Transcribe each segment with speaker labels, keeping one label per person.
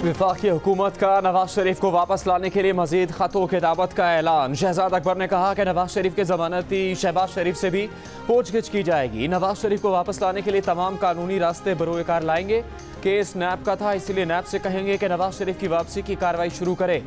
Speaker 1: वफाकी हुकूमत का नवाज शरीफ को वापस लाने के लिए मजीद खतों की दावत का ऐलान। शहजाद अकबर ने कहा कि नवाज शरीफ के जमानती शहबाज शरीफ से भी पूछगिछ की जाएगी। नवाज शरीफ को वापस लाने के लिए तमाम कानूनी रास्ते बरोकार लाएंगे। केस नैब का था, इसलिए नैब से कहेंगे कि नवाज शरीफ की वापसी की कार्रवाई शुरू करे।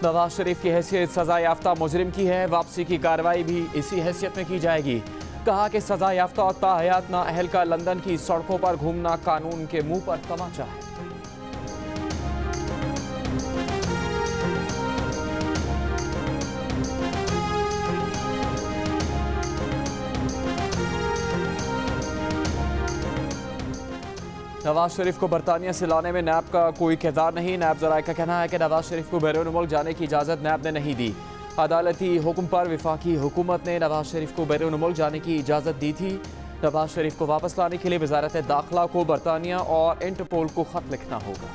Speaker 1: नवाज शरीफ की हैसियत सजा याफ्ता मुजरिम की है, वापसी की कार्रवाई भी इसी हैसियत में की जाएगी। कहा कि सजा याफ्ता और ताहयात नाअहल का लंदन की सड़कों पर घूमना कानून के मुंह पर तमाचा है। नवाज शरीफ को बरतानिया से लाने में नैब का कोई किरदार नहीं। नैब ज़राए का कहना है कि नवाज शरीफ को बैरून मुल्क जाने की इजाज़त नैब ने नहीं दी। अदालती हुक्म पर वफाकी हुकूमत ने नवाज शरीफ को बैरून मुल्क जाने की इजाज़त दी थी। नवाज शरीफ को वापस लाने के लिए वजारत दाखिला को बरतानिया और इंटरपोल को खत लिखना होगा।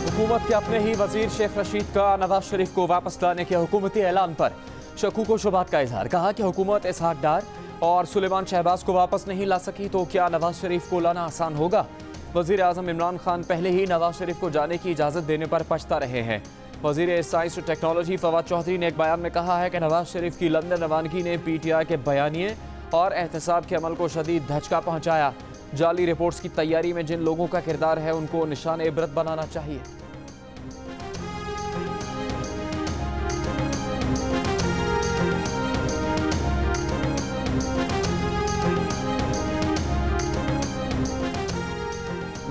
Speaker 1: हुकूमत के अपने ही वजीर शेख रशीद का नवाज शरीफ को वापस लाने के हुकूमती ऐलान पर शकूक व शुबहात का इजहार। कहा कि हुकूमत इसहाक डार और सुलेमान शहबाज को वापस नहीं ला सकी तो क्या नवाज शरीफ को लाना आसान होगा। वजीर आजम इमरान खान पहले ही नवाज शरीफ को जाने की इजाज़त देने पर पछता रहे हैं। वजीर साइंस और टेक्नोलॉजी फवाद चौधरी ने एक बयान में कहा है कि नवाज शरीफ की लंदन रवानगी ने PTI के बयानिए और एहतसाब के अमल को शदीद धचका पहुँचाया। जाली रिपोर्ट्स की तैयारी में जिन लोगों का किरदार है उनको निशान इबरत बनाना चाहिए।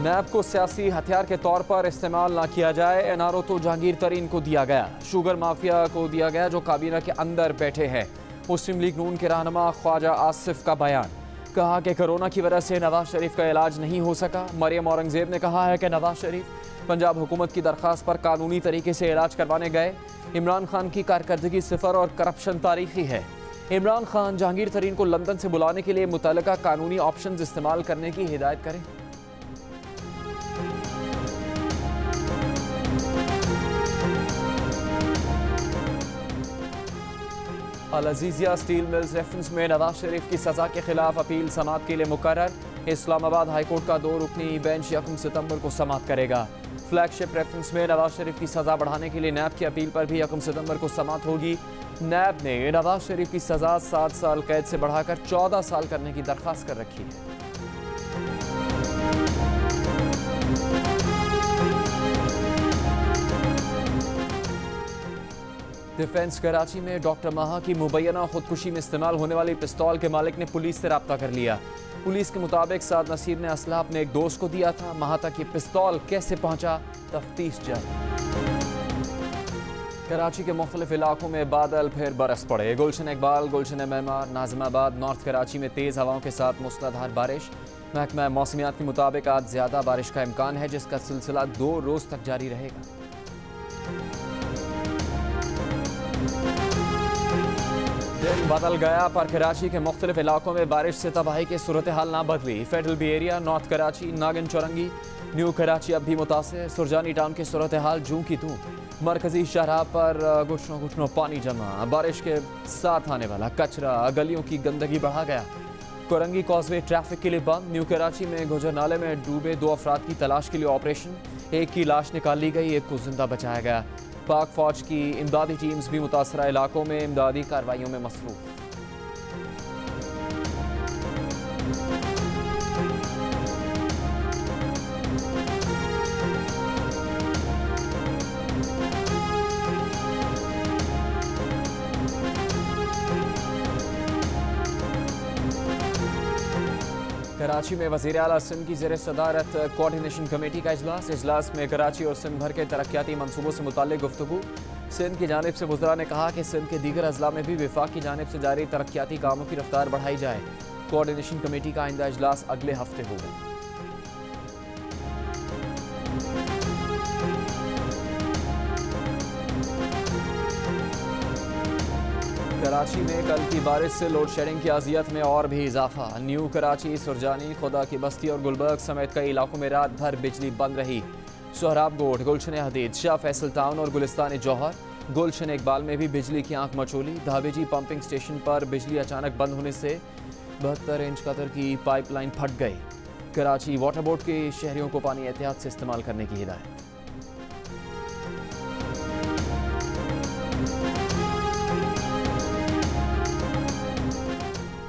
Speaker 1: नैब को सियासी हथियार के तौर पर इस्तेमाल ना किया जाए। NRO तो जहांगीर तरीन को दिया गया, शुगर माफिया को दिया गया जो काबीना के अंदर बैठे हैं। मुस्लिम लीग नून के रहनुमा ख्वाजा आसिफ का बयान। कहा कि कोरोना की वजह से नवाज शरीफ का इलाज नहीं हो सका। मरियम औरंगजेब ने कहा है कि नवाज शरीफ पंजाब हुकूमत की दरख्वास्त पर कानूनी तरीके से इलाज करवाने गए। इमरान खान की कारकर्दगी सिफर और करप्शन तारीखी है। इमरान खान जहांगीर तरीन को लंदन से बुलाने के लिए मुतल्लिका कानूनी ऑप्शन इस्तेमाल करने की हिदायत करें। अल अजीजिया स्टील मिल्स रेफरेंस में नवाज शरीफ की सजा के खिलाफ अपील समाअत के लिए मुकर्रर। इस्लामाबाद हाईकोर्ट का 2 रुकनी बेंच 1 सितंबर को समाअत करेगा। फ्लैगशिप रेफरेंस में नवाज शरीफ की सजा बढ़ाने के लिए नैब की अपील पर भी 1 सितंबर को समाअत होगी। नैब ने नवाज शरीफ की सजा 7 साल कैद से बढ़ाकर 14 साल करने की दरख्वास्त कर रखी है। डिफेंस कराची में डॉक्टर माहा की मुबैना खुदकुशी में इस्तेमाल होने वाली पिस्तौल के मालिक ने पुलिस से रब्ता कर लिया। पुलिस के मुताबिक साद नसीर ने असला अपने एक दोस्त को दिया था। माहा तक ये पिस्तौल कैसे पहुंचा, तफ्तीश जारी। कराची के मुख्तलिफ इलाकों में बादल फिर बरस पड़े। गुलशन इकबाल, गुलशन मेमार, नाजिमाबाद, नॉर्थ कराची में तेज़ हवाओं के साथ मूसलाधार बारिश। महकमा मौसमियात के मुताबिक आज ज़्यादा बारिश का इम्कान है जिसका सिलसिला 2 रोज़ तक जारी रहेगा। दिन बदल गया पर कराची के मुख्तलिफ इलाकों में बारिश से तबाही की सूरत हाल ना बदली। Federal B area, North Karachi, Nagin Chowrangi, new Karachi अब भी मुतासिर। सुरजानी टाउन की सूरत हाल जूं की तूं। मरकजी शहरा पर घुटनों पानी जमा। बारिश के साथ आने वाला कचरा गलियों की गंदगी बढ़ा गया। कोरंगी कॉजवे ट्रैफिक के लिए बंद। न्यू कराची में गुजर नाले में डूबे 2 अफराद की तलाश के लिए ऑपरेशन। एक की लाश निकाल ली गई, एक को जिंदा बचाया गया। पाक फौज की इमदादी टीम्स भी मुतासरा इलाकों में इमदादी कार्रवाइयों में मसरूफ। कराची में वज़ीर आला सिंध की ज़ेर सदारत कोऑर्डिनेशन कमेटी का इजलास में कराची और सिंध भर के तरक्याती मनसूबों से मुताल्लिक़ गुफ्तगू। सिंध की जानिब से वज़रा ने कहा कि सिंध के दीगर अजला में भी विफाक की जानिब से जारी तरक्याती कामों की रफ्तार बढ़ाई जाए। कोऑर्डिनेशन कमेटी का आइंदा इजलास अगले हफ्ते होगा। कराची में कल की बारिश से लोड शेडिंग की अजियत में और भी इजाफा। न्यू कराची, सुरजानी, खुदा की बस्ती और गुलबर्ग समेत कई इलाकों में रात भर बिजली बंद रही। सोहराब गोड, गुलशन हदीद, शाह फैसल टाउन और गुलिस्तान जौहर, गुलशन इकबाल में भी बिजली की आंख मचोली। धाबेजी पंपिंग स्टेशन पर बिजली अचानक बंद होने से 72 इंच कतर की पाइपलाइन फट गई। कराची वाटर बोर्ड के शहरियों को पानी एहतियात से इस्तेमाल करने की हिदायत।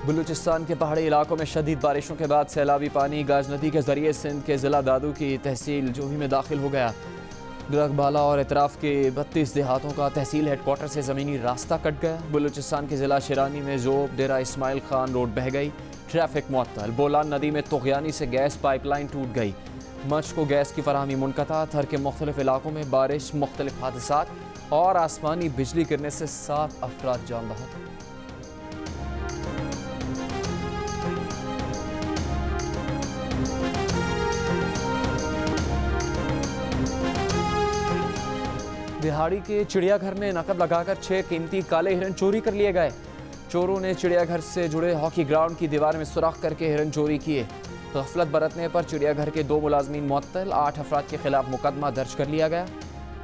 Speaker 1: बलूचिस्तान के पहाड़ी इलाकों में शदीद बारिशों के बाद सैलाबी पानी गाज नदी के जरिए सिंध के ज़िला दादू की तहसील जोही में दाखिल हो गया। ड्रगबाला और इतराफ़ के 32 देहातों का तहसील हेडक्वार्टर से ज़मीनी रास्ता कट गया। बलूचिस्तान के ज़िला शिरानी में जोब डेरा इस्माइल खान रोड बह गई। ट्रैफिक मुअत्तल। बोलान नदी में तुग़यानी से गैस पाइपलाइन टूट गई। मच को गैस की फराहमी मुनक़ता। थर के मुख्तलिफ इलाकों में बारिश, मुख्तलिफ हादसात और आसमानी बिजली गिरने से 7 अफराद जान बहक। दिहाड़ी के चिड़ियाघर में नकब लगाकर 6 कीमती काले हिरन चोरी कर लिए गए। चोरों ने चिड़ियाघर से जुड़े हॉकी ग्राउंड की दीवार में सुराख करके हिरन चोरी किए। गफलत बरतने पर चिड़ियाघर के 2 मुलाजमीन मुअत्तल, 8 अफराद के खिलाफ मुकदमा दर्ज कर लिया गया।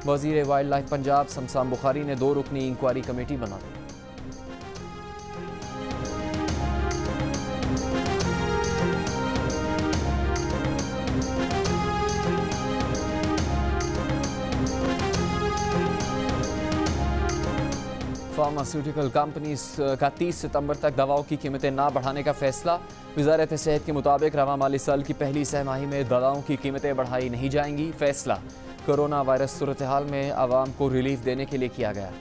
Speaker 1: वजीर वाइल्ड लाइफ पंजाब शमशान बुखारी ने 2 रुकनी इंक्वायरी कमेटी बना दी। फार्मास्यूटिकल कंपनीज का 30 सितंबर तक दवाओं की कीमतें ना बढ़ाने का फैसला। वजारत सेहत के मुताबिक रवा माली साल की पहली सहमाही में दवाओं की कीमतें बढ़ाई नहीं जाएंगी। फैसला कोरोना वायरस सूरत हाल में आवाम को रिलीफ देने के लिए किया गया।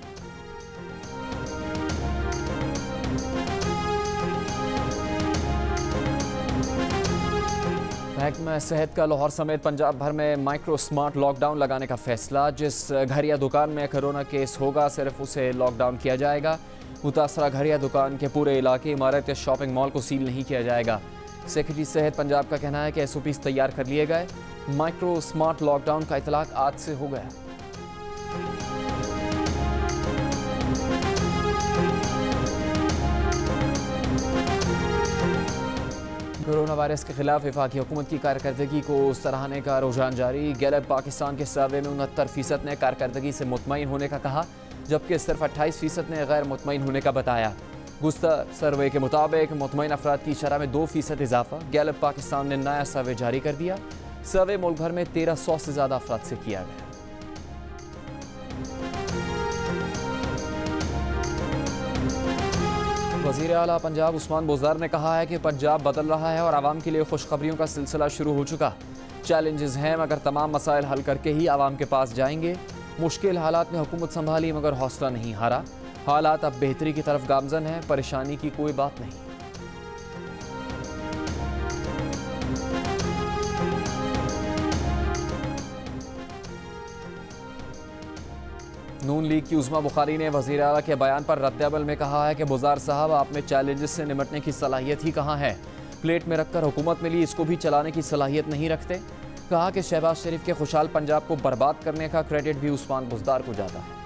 Speaker 1: महकमा सेहत का लाहौर समेत पंजाब भर में माइक्रो स्मार्ट लॉकडाउन लगाने का फैसला। जिस घर या दुकान में कोरोना केस होगा सिर्फ उसे लॉकडाउन किया जाएगा। मुतासरा घर या दुकान के पूरे इलाके, इमारत या शॉपिंग मॉल को सील नहीं किया जाएगा। सेक्रेटरी सेहत पंजाब का कहना है कि SOPs तैयार कर लिए गए। माइक्रो स्मार्ट लॉकडाउन का इतलाक आज से हो गया। कोरोना वायरस के खिलाफ वफाकी हुकूमत की कारकर्दगी को सराहने का रुझान जारी। गैलप पाकिस्तान के सर्वे में 69% ने कारकर्दगी से मुतमईन होने का कहा, जबकि सिर्फ 28% ने गैर मुतमईन होने का बताया। गुज़श्ता सर्वे के मुताबिक मुतमईन अफराद की शरह में 2% इजाफा। गैलप पाकिस्तान ने नया सर्वे जारी कर दिया। सर्वे मुल्क भर में 1300 से ज़्यादा अफराद से किया गया। वज़ीर आला पंजाब उस्मान बुज़दार ने कहा है कि पंजाब बदल रहा है और आवाम के लिए खुशखबरियों का सिलसिला शुरू हो चुका। चैलेंजेस हैं मगर तमाम मसाइल हल करके ही आवाम के पास जाएंगे। मुश्किल हालात में हुकूमत संभाली मगर हौसला नहीं हारा। हालात अब बेहतरी की तरफ गामजन है, परेशानी की कोई बात नहीं। नून लीग की उज़मा बुखारी ने वज़ीर आला के बयान पर रद्द-ए-अमल में कहा है कि बुज़दार साहब, आप में चैलेंजेस से निपटने की सलाहियत ही कहाँ है। प्लेट में रखकर हुकूमत मिली, इसको भी चलाने की सलाहियत नहीं रखते। कहा कि शहबाज शरीफ के खुशहाल पंजाब को बर्बाद करने का क्रेडिट भी उस्मान बुज़दार को जाता है।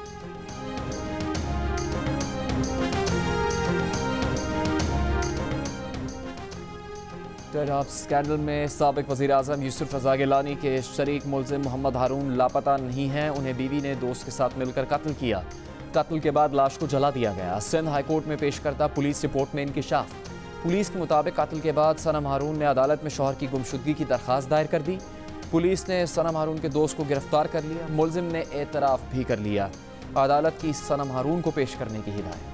Speaker 1: टेढ़ाप स्कैंडल में साबिक वज़ीर आज़म यूसुफ रज़ा गिलानी के शरीक मुल्ज़िम मोहम्मद हारून लापता नहीं हैं। उन्हें बीवी ने दोस्त के साथ मिलकर कत्ल किया। कत्ल के बाद लाश को जला दिया गया। सिंध हाईकोर्ट में पेश करता पुलिस रिपोर्ट में इंकिशाफ। पुलिस के मुताबिक कत्ल के बाद सनम हारून ने अदालत में शौहर की गुमशुदगी की दरख्वास्त दायर कर दी। पुलिस ने सनम हारून के दोस्त को गिरफ्तार कर लिया। मुल्ज़िम ने एतराफ़ भी कर लिया। अदालत की सनम हारून को पेश करने की हिदायत।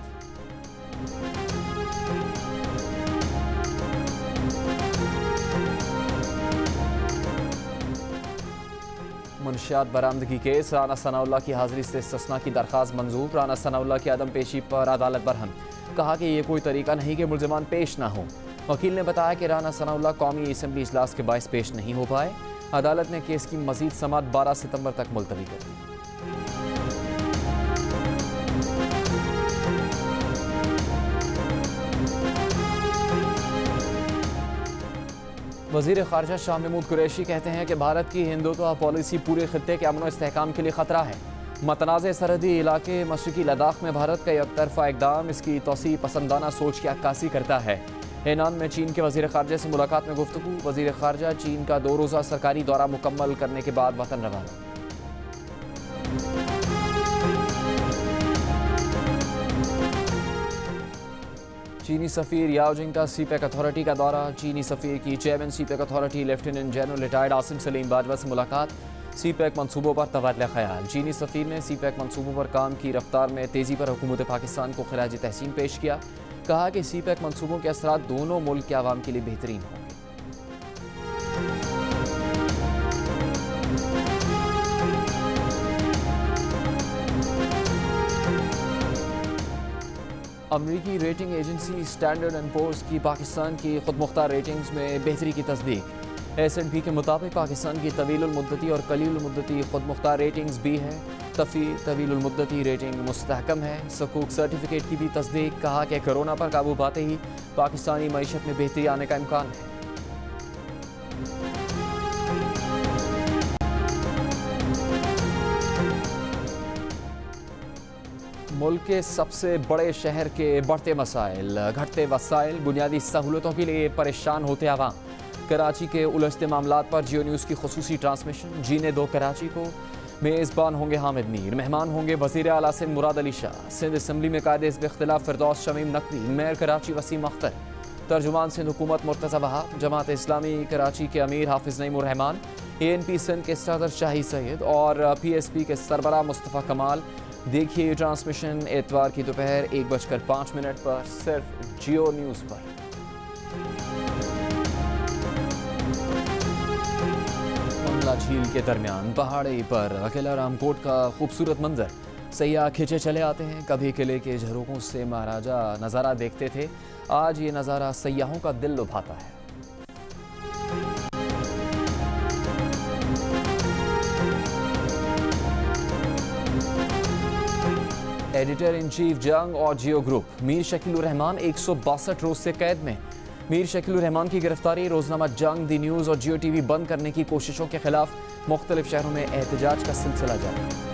Speaker 1: मुनशियात बरामदगी केस। राना सनाउल्लाह की हाजिरी से इस्तिस्ना की दरख्वास्त मंजूर। राना सनाउल्लाह की अदम पेशी पर अदालत बरहम। कहा कि ये कोई तरीका नहीं कि मुल्ज़िमान पेश ना हो। वकील ने बताया कि राना सनाउल्लाह कौमी असम्बली इजलास के बायस पेश नहीं हो पाए। अदालत ने केस की मजीद समाअत 12 सितंबर तक मुलतवी कर दी। वज़ीर ख़ारजा शाह महमूद कुरैशी कहते हैं कि भारत की हिंदुत्व पॉलिसी पूरे खित्ते के अमन व इस्तेहकाम के लिए ख़तरा है। मतनाज़ सरहदी इलाके मशरक़ी लद्दाख में भारत का एकतरफ़ा इक़दाम इसकी तौसी पसंदाना सोच की अक्कासी करता है। हेनान में चीन के वज़ीर ख़ारजा से मुलाकात में गुफ्तगू। वज़ीर ख़ारजा चीन का 2 रोज़ा सरकारी दौरा मुकम्मल करने के बाद वतन रवाना। चीनी सफ़ीर याओ जिंग का सीपैक अथॉरिटी का दौरा। चीनी सफ़ीर की chairman CPEC authority lieutenant general retired Asim Salim Bajwa से मुलाकात। सीपैक मंसूबों पर तबादला ख्याल। चीनी सफ़ीर ने सीपैक मंसूबों पर काम की रफ्तार में तेज़ी पर हुकूमत पाकिस्तान को खराज तहसीन पेश किया। कहा कि सीपैक मंसूबों के असरात दोनों मुल्क के आवाम के लिए बेहतरीन होंगे। अमरीकी rating agency standard and pores की पाकिस्तान की खुदमुख्तार रेटिंग्स में बेहतरी की तस्दीक। S&P के मुताबिक पाकिस्तान की तवील-उल-मुद्दती और कलील-उल-मुद्दती खुदमुख्तार रेटिंग्स भी है। तवील-उल-मुद्दती रेटिंग मुस्तहकम है। सकूक सर्टिफिकेट की भी तस्दीक। कहा कि कोरोना पर काबू पाते ही पाकिस्तानी मईशत में बेहतरी आने का इम्कान है। मुल्क के सबसे बड़े शहर के बढ़ते मसाइल, घटते वसाइल, बुनियादी सहूलतों के लिए परेशान होते आवाम। कराची के उलझते मामलात पर जियो न्यूज़ की खुसूसी ट्रांसमिशन। जीने दो कराची को मेज़बान होंगे हामिद मीर, मेहमान होंगे वज़ीर आला सिंध मुराद अली शाह। सिंध असम्बली में कायदे हिज़्ब इख्तिलाफ फिरदौस शमीम नकवी, मेयर कराची वसीम अख्तर, तर्जुमान सिंध हुकूमत मुर्तज़ा वहाब, जमात इस्लामी कराची के अमीर हाफिज़ नईम उर रहमान, ANP सिंध के सदर शाही सैयद और PSP के सरबराह मुस्तफ़ा कमाल। देखिए ये ट्रांसमिशन एतवार की दोपहर 1:05 पर सिर्फ जियो न्यूज़ पर। मंगला झील के दरमियान पहाड़ी पर किला रामकोट का खूबसूरत मंजर। सैयाह खिंचे चले आते हैं। कभी किले के झरोकों से महाराजा नज़ारा देखते थे, आज ये नज़ारा सैयाहों का दिल लुभाता है। एडिटर इन चीफ जंग और जियो ग्रुप मीर शकील उर रहमान 162 रोज से कैद में। मीर शकील उर रहमान की गिरफ्तारी, रोजनामा जंग, दी न्यूज़ और जियो TV बंद करने की कोशिशों के खिलाफ मुख्तलिफ शहरों में एहतजाज का सिलसिला जारी।